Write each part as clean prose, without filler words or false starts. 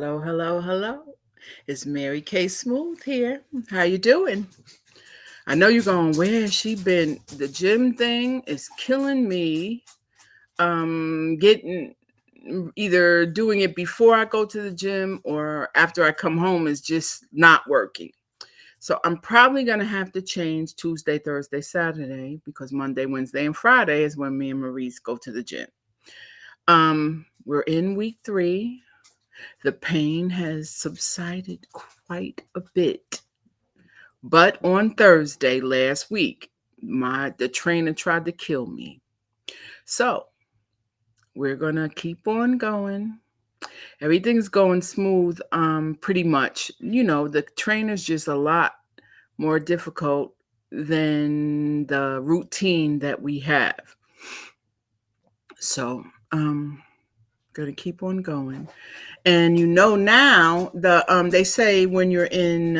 Hello, hello, hello. It's Mary K. Smooth here. How you doing? I know you're going, where has she been? The gym thing is killing me. Getting either doing it before I go to the gym or after I come home is just not working. So I'm probably gonna have to change Tuesday, Thursday, Saturday because Monday, Wednesday, and Friday is when me and Maurice go to the gym. We're in week 3. The pain has subsided quite a bit. But on Thursday last week, the trainer tried to kill me. So we're gonna keep on going. Everything's going smooth, pretty much. The trainer's just a lot more difficult than the routine that we have. So gonna keep on going. And now they say when you're in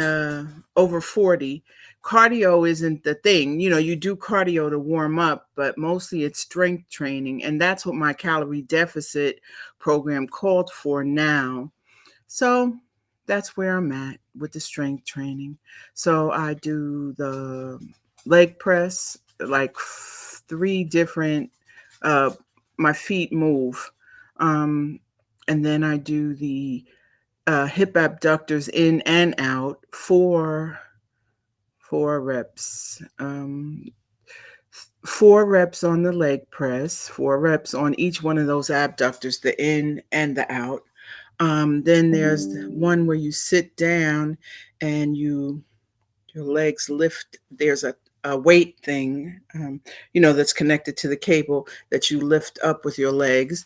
over 40, cardio isn't the thing. You do cardio to warm up, but mostly it's strength training, and that's what my calorie deficit program called for now. So that's where I'm at with the strength training. So I do the leg press, like 3 different uh my feet move. Um and then I do the hip abductors in and out, four reps. 4 reps on the leg press, 4 reps on each one of those abductors, the in and the out. Then there's one where you sit down and your legs lift. There's a weight thing, that's connected to the cable that you lift up with your legs.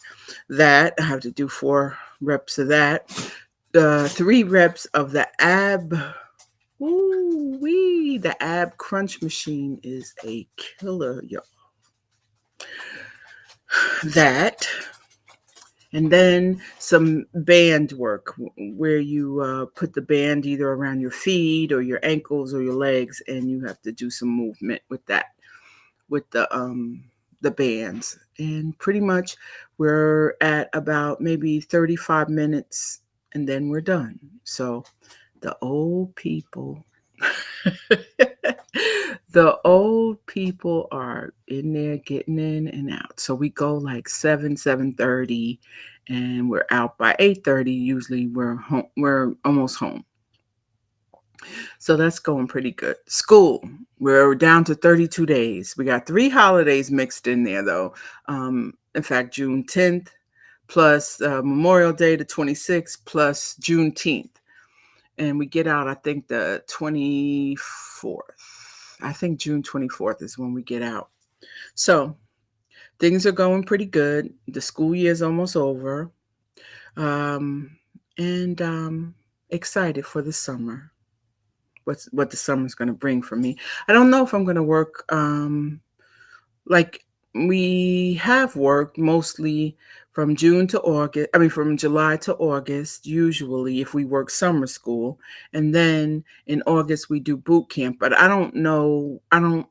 That I have to do 4 reps of that. 3 reps of the ab. Ooh wee! The ab crunch machine is a killer, y'all. That, and then some band work where you put the band either around your feet or your ankles or your legs, and you have to do some movement with that, with the bands. And pretty much we're at about maybe 35 minutes, and then we're done. So the old people the old people are in there getting in and out. So we go like 7:30, and we're out by 8:30. Usually we're home, we're almost home. So that's going pretty good. School, we're down to 32 days. We got 3 holidays mixed in there though. In fact, June 10th plus Memorial Day, the 26th, plus Juneteenth. And we get out, I think, the 24th. I think June 24th is when we get out. So things are going pretty good. The school year is almost over. Um, and excited for the summer. What the summer's going to bring for me. I don't know if I'm going to work like we have worked mostly from June to August. I mean, from July to August, usually if we work summer school. And then in August we do boot camp. But I don't know. I don't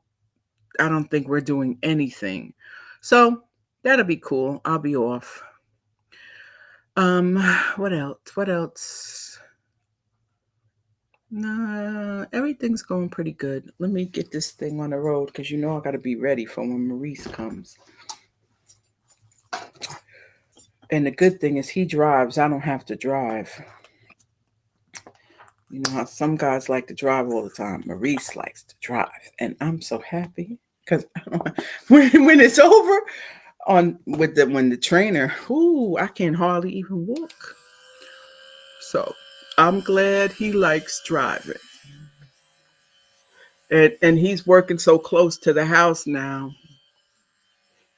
think we're doing anything. So that'll be cool. I'll be off. Um, what else? What else? Nah, everything's going pretty good. Let me get this thing on the road because I got to be ready for when Maurice comes. And the good thing is he drives. I don't have to drive. You know how some guys like to drive all the time. Maurice likes to drive, and I'm so happy because when it's over on with the when the trainer, ooh, I can hardly even walk. So I'm glad he likes driving, and he's working so close to the house now.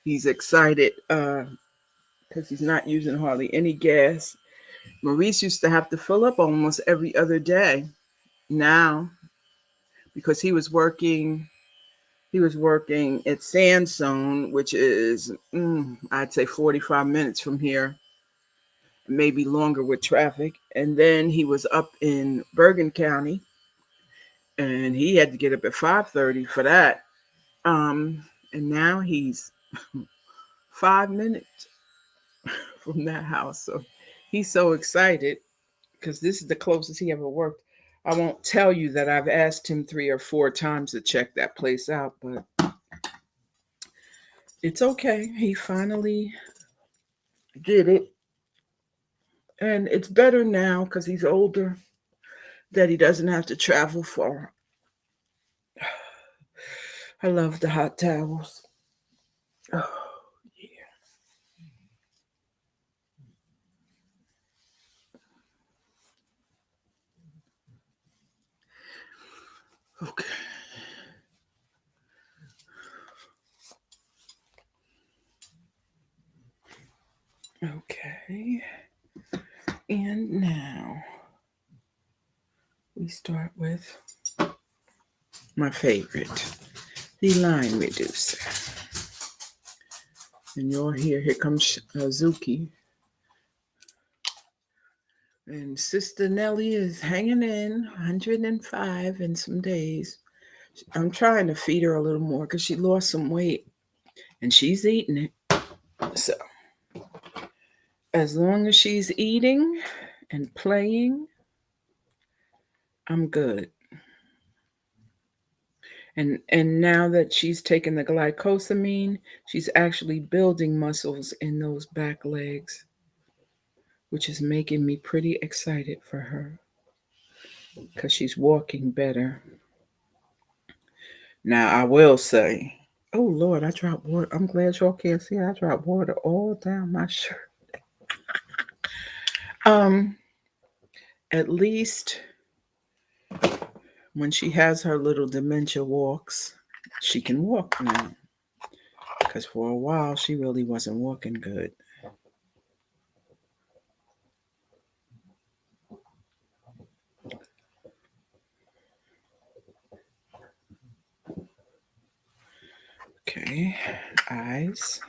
He's excited because he's not using hardly any gas. Maurice used to have to fill up almost every other day. Now, because he was working at Sandstone, which is I'd say 45 minutes from here, maybe longer with traffic. And then he was up in Bergen County, and he had to get up at 5:30 for that. And now he's 5 minutes from that house, so he's so excited. because this is the closest he ever worked. I won't tell you that I've asked him 3 or 4 times to check that place out, but it's okay. He finally did it. And it's better now because he's older that he doesn't have to travel far. I love the hot towels. Oh, yeah. Okay. Okay. And now we start with my favorite, the line reducer. And you'll hear, here comes Zuki. And Sister Nellie is hanging in 105 in some days. I'm trying to feed her a little more because she lost some weight and she's eating it. So as long as she's eating and playing, I'm good. And now that she's taken the glycosamine, she's actually building muscles in those back legs, which is making me pretty excited for her because she's walking better. Now I will say, oh Lord, I dropped water. I'm glad y'all can't see. I dropped water all down my shirt. Um, at least when she has her little dementia walks, she can walk now. Because for a while she really wasn't walking good. Okay, eyes,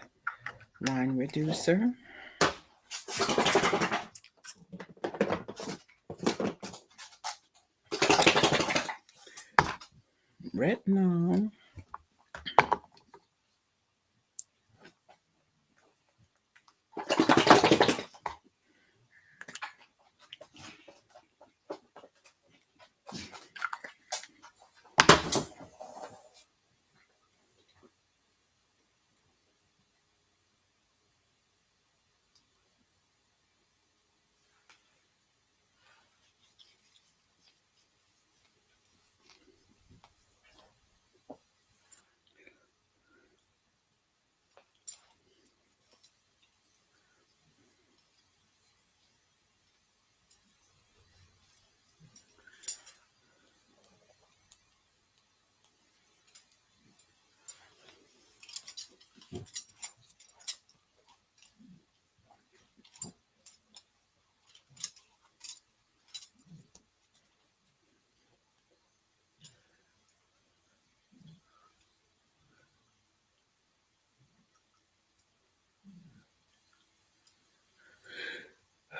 line reducer. Retinol.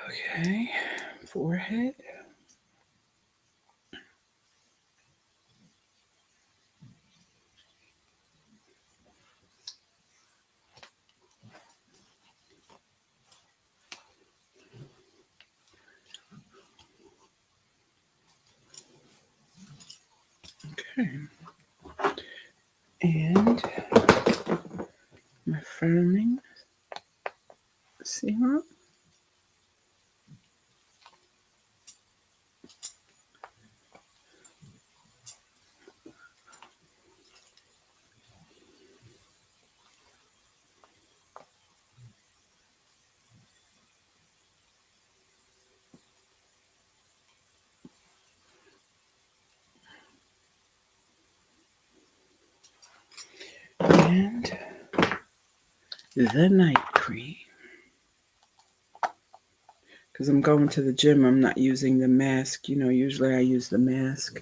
Okay, forehead. Okay, and my firming serum. And the night cream. Because I'm going to the gym, I'm not using the mask. You know, usually I use the mask.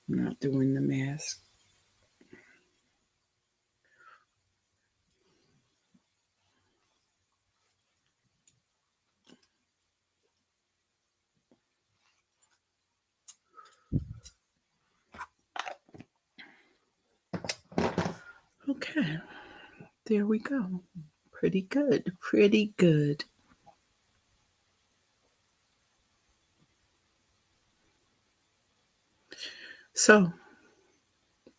I'm not doing the mask. Okay, there we go. Pretty good. Pretty good. So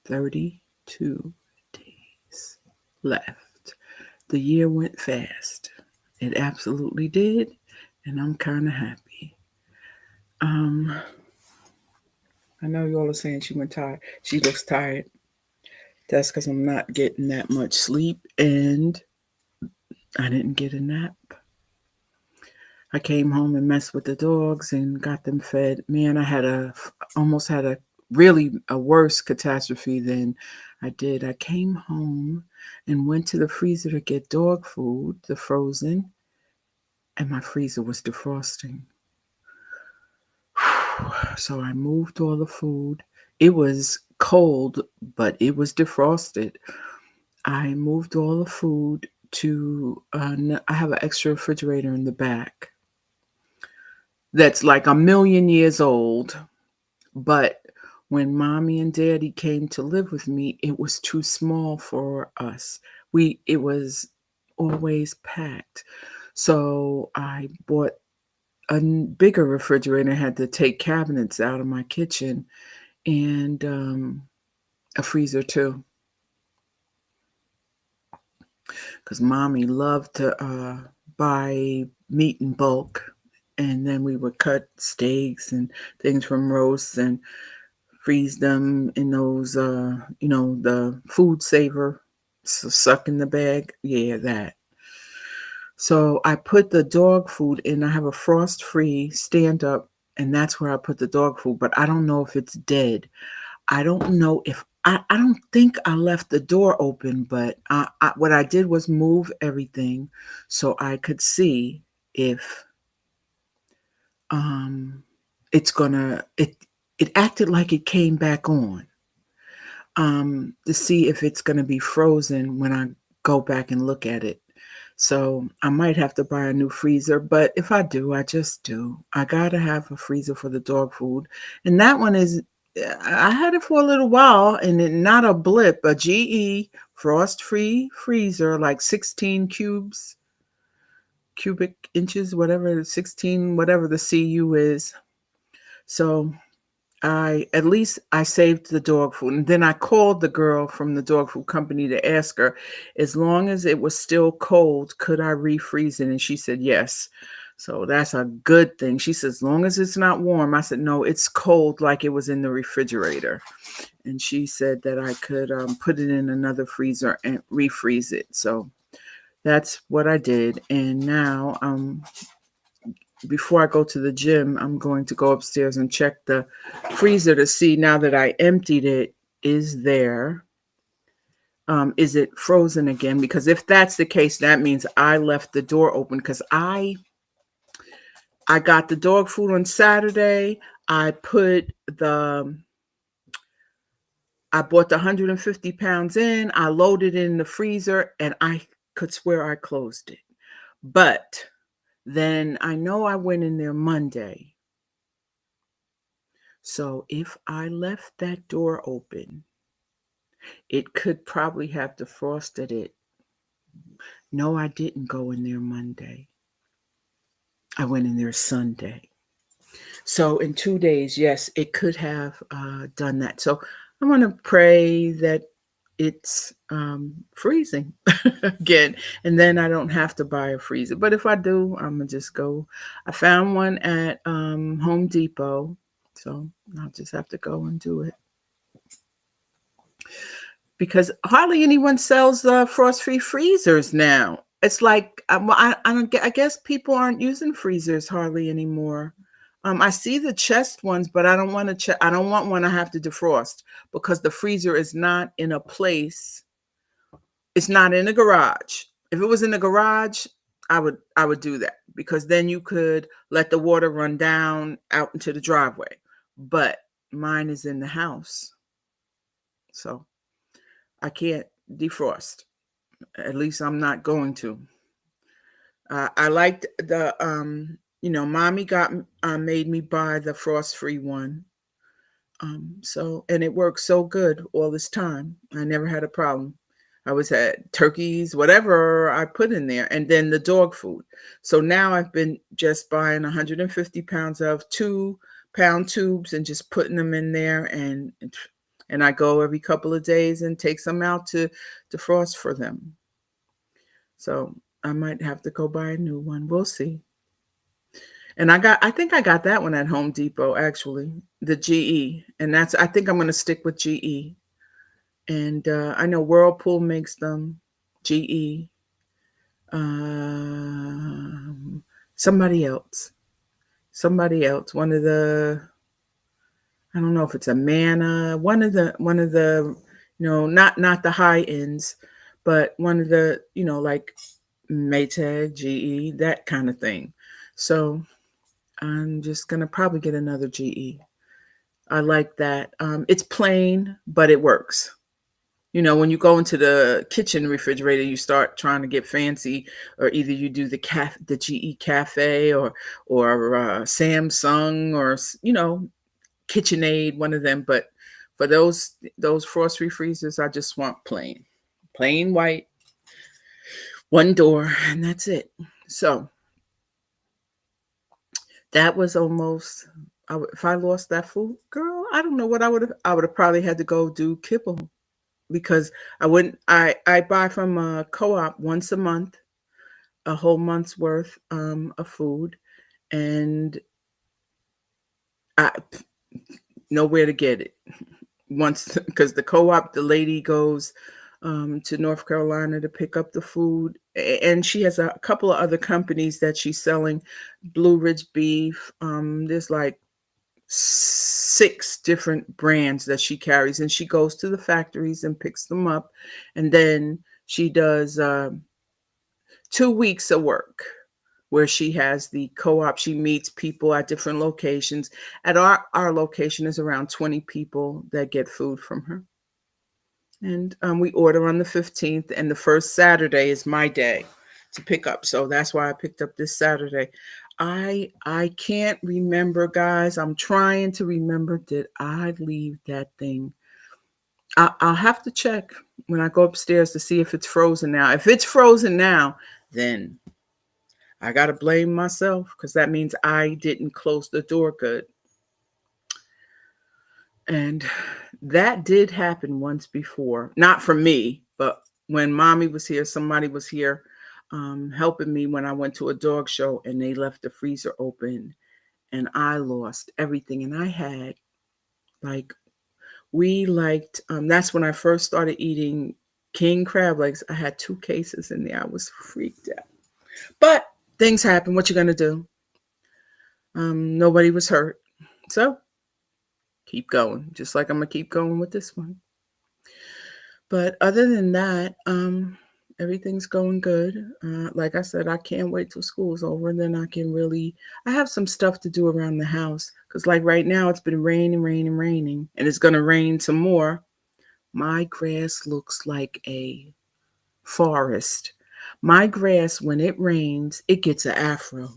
32 days left. The year went fast. It absolutely did, and I'm kind of happy. Um, I know you all are saying she went tired. She looks tired. That's because I'm not getting that much sleep, and I didn't get a nap. I came home and messed with the dogs and got them fed. Man, I had almost had a really a worse catastrophe than I did. I came home and went to the freezer to get dog food, the frozen, and my freezer was defrosting. So I moved all the food. It was cold, but it was defrosted. I moved all the food to, I have an extra refrigerator in the back that's like a million years old. But when mommy and daddy came to live with me, it was too small for us. It was always packed. So I bought a bigger refrigerator, had to take cabinets out of my kitchen, and a freezer too, because mommy loved to buy meat in bulk, and then we would cut steaks and things from roasts and freeze them in those, the food saver, suck in the bag. Yeah, that. So I put the dog food in. I have a frost free stand up, and that's where I put the dog food, but I don't know if it's dead. I don't know if I don't think I left the door open, but what I did was move everything so I could see if um, it's gonna. It acted like it came back on, to see if it's gonna be frozen when I go back and look at it. So I might have to buy a new freezer, but if I do, I just do. I gotta have a freezer for the dog food, and that one is. I had it for a little while, and not a blip, a GE frost-free freezer, like 16 cubic inches, whatever 16, whatever the CU is. So I saved the dog food, and then I called the girl from the dog food company to ask her, as long as it was still cold, could I refreeze it? And she said yes. So that's a good thing. She says, as long as it's not warm. I said, no, it's cold like it was in the refrigerator. And she said that I could put it in another freezer and refreeze it. So that's what I did. And now before I go to the gym, I'm going to go upstairs and check the freezer to see, now that I emptied it, is it frozen again? Because if that's the case, that means I left the door open, because I got the dog food on Saturday. I put the I bought the 150 pounds in, I loaded it in the freezer, and I could swear I closed it. But then I know I went in there Monday. So if I left that door open, it could probably have defrosted it. No, I didn't go in there Monday. I went in there Sunday. So in 2 days, yes, it could have done that. So I'm going to pray that it's freezing again, and then I don't have to buy a freezer. But if I do, I'm going to just go. I found one at Home Depot, so I'll just have to go and do it. Because hardly anyone sells frost-free freezers now. It's like I don't get. I guess people aren't using freezers hardly anymore. I see the chest ones, but I don't want to check. I don't want one I have to defrost, because the freezer is not in a place. It's not in a garage. If it was in the garage, I would do that, because then you could let the water run down out into the driveway. But mine is in the house, so I can't defrost. At least I'm not going to. I liked mommy got made me buy the frost free one. And it worked so good all this time. I never had a problem. I was at turkeys, whatever I put in there, and then the dog food. So now I've been just buying 150 pounds of two pound tubes and just putting them in there, and I go every couple of days and take some out to defrost for them. So I might have to go buy a new one. We'll see. And I think I got that one at Home Depot actually, the GE, and I think I'm going to stick with GE. And I know Whirlpool makes them, GE, um, somebody else, one of the, I don't know if it's a Mana, one of the, not the high ends, but one of the, like Maytag, GE, that kind of thing. So I'm just gonna probably get another GE. I like that. It's plain, but it works. When you go into the kitchen refrigerator, you start trying to get fancy, or either you do the GE Cafe, or Samsung, or KitchenAid, one of them. But for those frost-free freezers, I just want plain white, one door, and that's it. So that was almost. If I lost that food, girl, I don't know what I would have. I would have probably had to go do kibble, because I wouldn't. I buy from a co-op once a month, a whole month's worth of food, and I nowhere to get it. Once, because the co-op, the lady goes to North Carolina to pick up the food, and she has a couple of other companies that she's selling. Blue Ridge Beef. There's like 6 different brands that she carries, and she goes to the factories and picks them up, and then she does 2 weeks of work where she has the co-op. She meets people at different locations. At our location is around 20 people that get food from her, and we order on the 15th, and the first Saturday is my day to pick up. So that's why I picked up this Saturday. I can't remember, guys. I'm trying to remember. Did I leave that thing? I'll have to check when I go upstairs to see if it's frozen now. If it's frozen now, then I got to blame myself, because that means I didn't close the door good. And that did happen once before. Not for me, but when mommy was here, somebody was here helping me when I went to a dog show, and they left the freezer open, and I lost everything. And I had, like, that's when I first started eating king crab legs. I had 2 cases in there. I was freaked out. But things happen. What you gonna do? Nobody was hurt. So keep going. Just like I'm gonna keep going with this one. But other than that, everything's going good. Like I said, I can't wait till school's over, and then I have some stuff to do around the house. Because like right now, it's been raining, and it's gonna rain some more. My grass looks like a forest. My grass, when it rains, it gets an afro.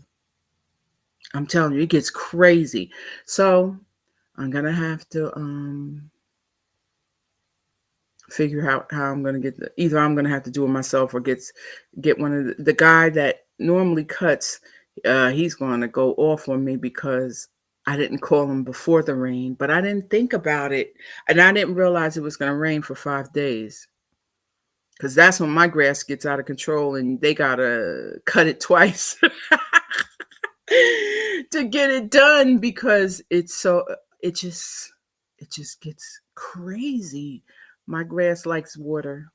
I'm telling you, it gets crazy. So I'm gonna have to figure out how I'm gonna either I'm gonna have to do it myself, or get one of the guy that normally cuts. He's gonna go off on me because I didn't call him before the rain, but I didn't think about it, and I didn't realize it was gonna rain for 5 days. Because that's when my grass gets out of control, and they gotta cut it twice to get it done, because it just gets crazy. My grass likes water,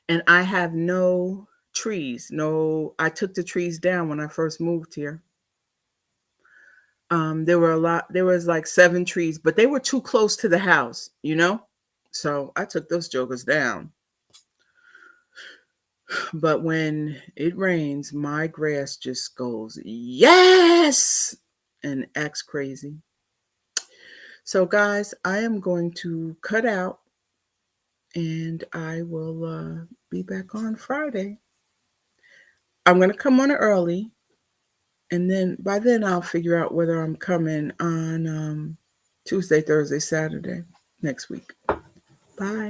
and I have no trees. No, I took the trees down when I first moved here. There was like 7 trees, but they were too close to the house. So I took those jokers down. But when it rains, my grass just goes, yes, and acts crazy. So, guys, I am going to cut out, and I will be back on Friday. I'm going to come on early, and then by then I'll figure out whether I'm coming on Tuesday, Thursday, Saturday next week. Bye.